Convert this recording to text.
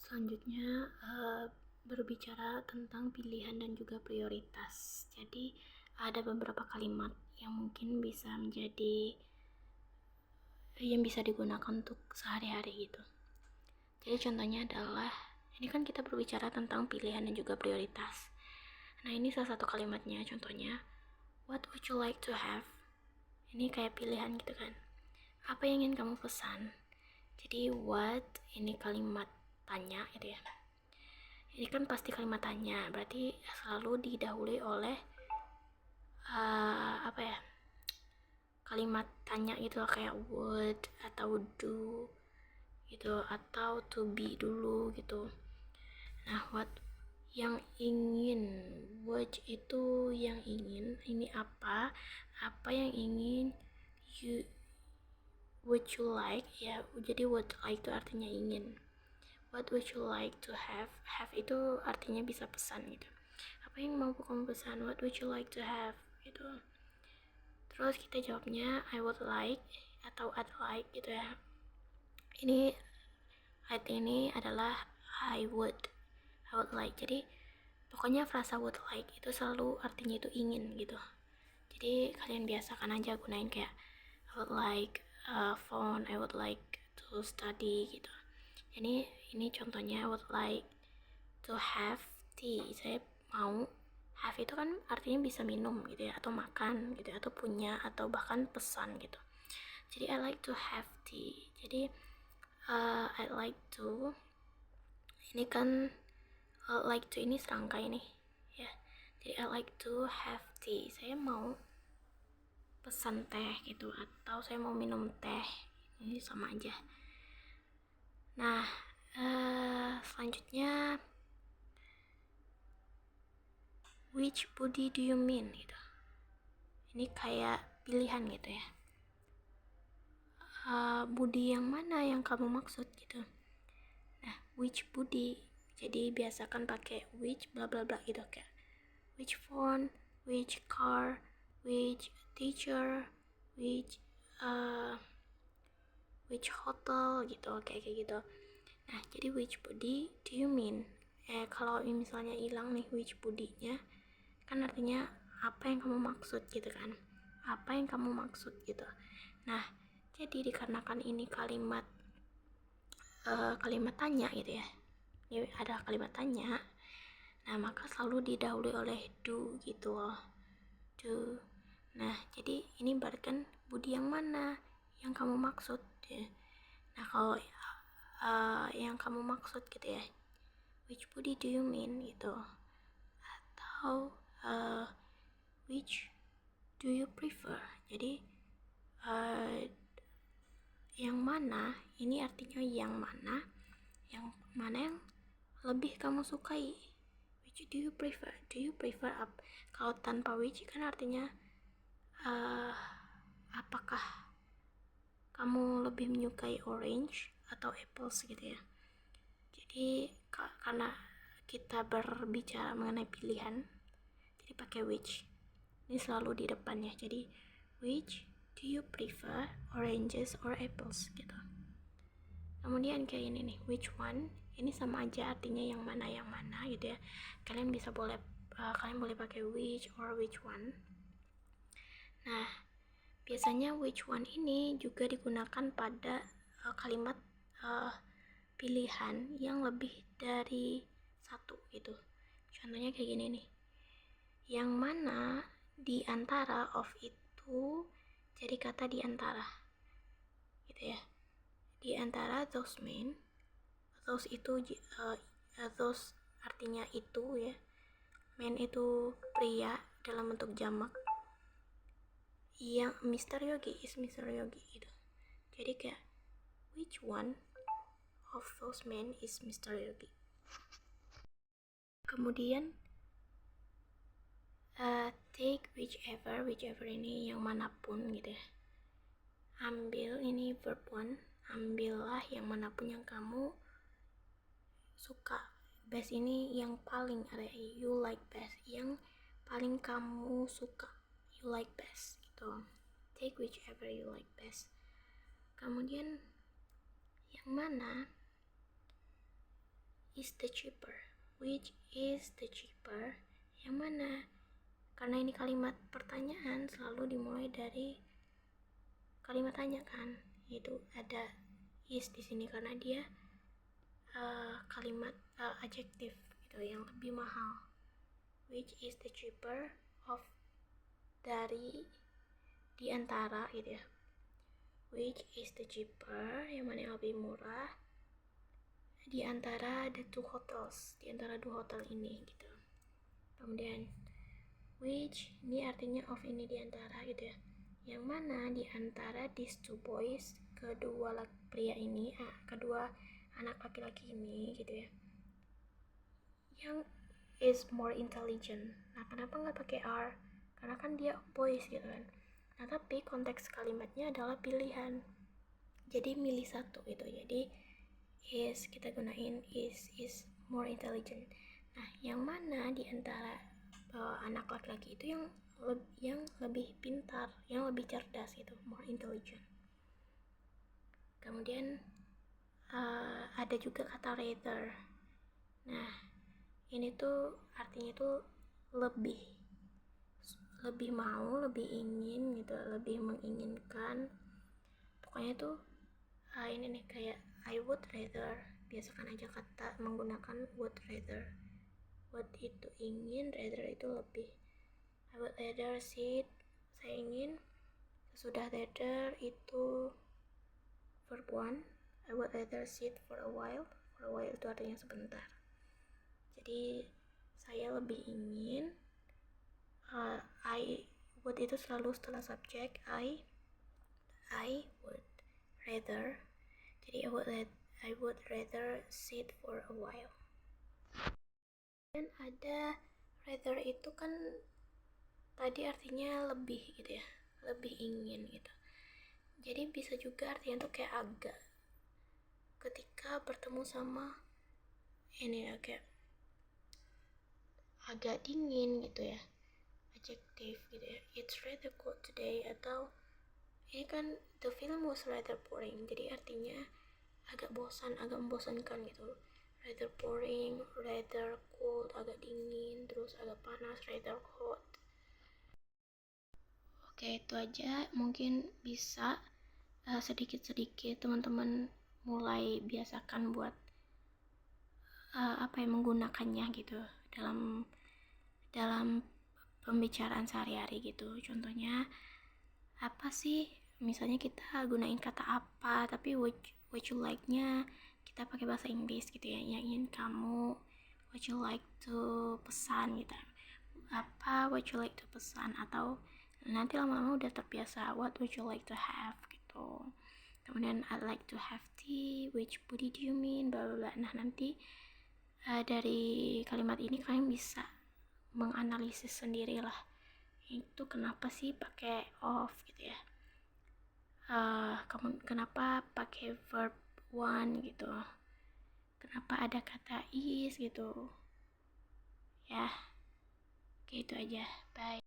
Selanjutnya berbicara tentang pilihan dan juga prioritas. Jadi ada beberapa kalimat yang mungkin bisa digunakan untuk sehari-hari gitu. Jadi contohnya adalah ini kan kita berbicara tentang pilihan dan juga prioritas. Nah, ini salah satu kalimatnya, contohnya what would you like to have? Ini kayak pilihan gitu kan. Apa yang ingin kamu pesan? Jadi what ini kalimat tanya gitu ya. Ini kan pasti kalimat tanya, berarti selalu didahului oleh apa ya, kalimat tanya gitu kayak would atau do gitu, atau to be dulu gitu. Nah, what yang ingin, what itu yang ingin, ini apa yang ingin you would you like ya. Jadi would like itu artinya ingin, what would you like to have itu artinya bisa pesan gitu. Apa yang mau kamu pesan, what would you like to have gitu. Terus kita jawabnya I would like atau I'd like gitu ya. Ini ini adalah I would like. Jadi pokoknya frasa would like itu selalu artinya itu ingin gitu. Jadi kalian biasakan aja gunain kayak I would like a phone, I would like to study gitu. Jadi ini contohnya I would like to have tea. Saya mau, have itu kan artinya bisa minum gitu ya, atau makan gitu ya, atau punya, atau bahkan pesan gitu. Jadi I like to have tea. Jadi I like to, ini kan like to ini serangkai nih ya. Jadi I like to have tea. Saya mau pesan teh gitu, atau saya mau minum teh. Ini sama aja. Nah, selanjutnya which body do you mean gitu. Ini kayak pilihan gitu ya. Budi yang mana yang kamu maksud gitu. Nah, which budi. Jadi biasakan pakai which bla bla bla gitu kayak which phone, which car, which teacher, which hotel gitu, kayak gitu. Nah, jadi which body do you mean? Kalau misalnya hilang nih which budinya, kan artinya apa yang kamu maksud gitu kan. Apa yang kamu maksud gitu. Nah, jadi dikarenakan ini kalimat tanya gitu ya. Ini ada kalimat tanya. Nah, maka selalu didahului oleh do gitu loh. Do. Nah, jadi ini berarti kan budi yang mana yang kamu maksud ya. Nah, kalau yang kamu maksud gitu ya, which body do you mean gitu, atau which do you prefer. Jadi yang mana ini artinya yang mana yang lebih kamu sukai. Which do you prefer, up. Kalau tanpa which kan artinya apakah kamu lebih menyukai orange atau apples gitu ya. Jadi karena kita berbicara mengenai pilihan, jadi pakai which. Ini selalu di depannya. Jadi which do you prefer, oranges or apples gitu. Kemudian kayak ini nih, which one. Ini sama aja artinya yang mana gitu ya. Kalian boleh pakai which or which one. Nah, biasanya which one ini juga digunakan pada kalimat pilihan yang lebih dari satu gitu. Contohnya kayak gini nih. Yang mana di antara of itu jadi kata di antara. Gitu ya. Di antara those men, those itu those artinya itu ya. Men itu pria dalam bentuk jamak. Yang Mr. Yogi is Mr. Yogi gitu. Jadi kayak which one of those men is Mr. Yogi. Kemudian take whichever ini yang manapun gitu ya. Ambil ini verb one, ambillah yang manapun yang kamu suka. Best ini yang paling ada, you like best, yang paling kamu suka, you like best gitu. Take whichever you like best. Kemudian yang mana is the cheaper? Which is the cheaper? Yang mana? Karena ini kalimat pertanyaan, selalu dimulai dari kalimat tanya kan, yaitu ada is di sini karena dia kalimat adjektif gitu yang lebih mahal. Which is the cheaper of, dari, di antara gitu ya. Which is the cheaper, yang mana yang lebih murah di antara the two hotels, di antara dua hotel ini gitu. Kemudian which ini artinya of, ini di antara gitu ya. Yang mana di antara these two boys, kedua pria ini, kedua anak laki-laki ini gitu ya, yang is more intelligent. Nah, kenapa nggak pakai are? Karena kan dia boys gitu kan. Nah, tapi konteks kalimatnya adalah pilihan. Jadi milih satu gitu. Jadi is kita gunain is more intelligent. Nah, yang mana di antara anak laki-laki itu yang lebih pintar, yang lebih cerdas gitu, more intelligent. Kemudian ada juga kata rather. Nah, ini tuh artinya tuh lebih mau, lebih ingin gitu, lebih menginginkan. Pokoknya tuh ini nih kayak I would rather, biasakan aja kata menggunakan would rather. Would itu ingin, rather itu lebih. I would rather sit, saya ingin. Sesudah rather itu verb 1. I would rather sit for a while. For a while itu artinya sebentar. Jadi saya lebih ingin, I would itu selalu setelah subjek. I would rather. Jadi I would rather sit for a while. Dan ada rather itu kan tadi artinya lebih gitu ya, lebih ingin gitu. Jadi bisa juga artinya tuh kayak agak, ketika bertemu sama ini ya, kayak agak dingin gitu ya, adjektif gitu ya. It's rather cold today, atau ini kan the film was rather boring, jadi artinya agak bosan, agak membosankan gitu. Rather boring, rather cold, agak dingin, terus agak panas, rather hot. Oke, itu aja. Mungkin bisa sedikit-sedikit teman-teman mulai biasakan buat menggunakannya gitu dalam pembicaraan sehari-hari gitu. Contohnya apa sih? Misalnya kita gunain kata apa, tapi would you like-nya kita pakai bahasa Inggris gitu ya. Yang ingin kamu, would you like to pesan gitu. Apa would you like to pesan, atau nanti lama-lama udah terbiasa what would you like to have gitu. Kemudian I'd like to have tea, which body do you mean, bla bla bla. Nah, nanti dari kalimat ini kalian bisa menganalisis sendirilah, itu kenapa sih pakai of gitu ya, kenapa pakai verb one gitu, kenapa ada kata is gitu ya. Oke, itu aja, bye.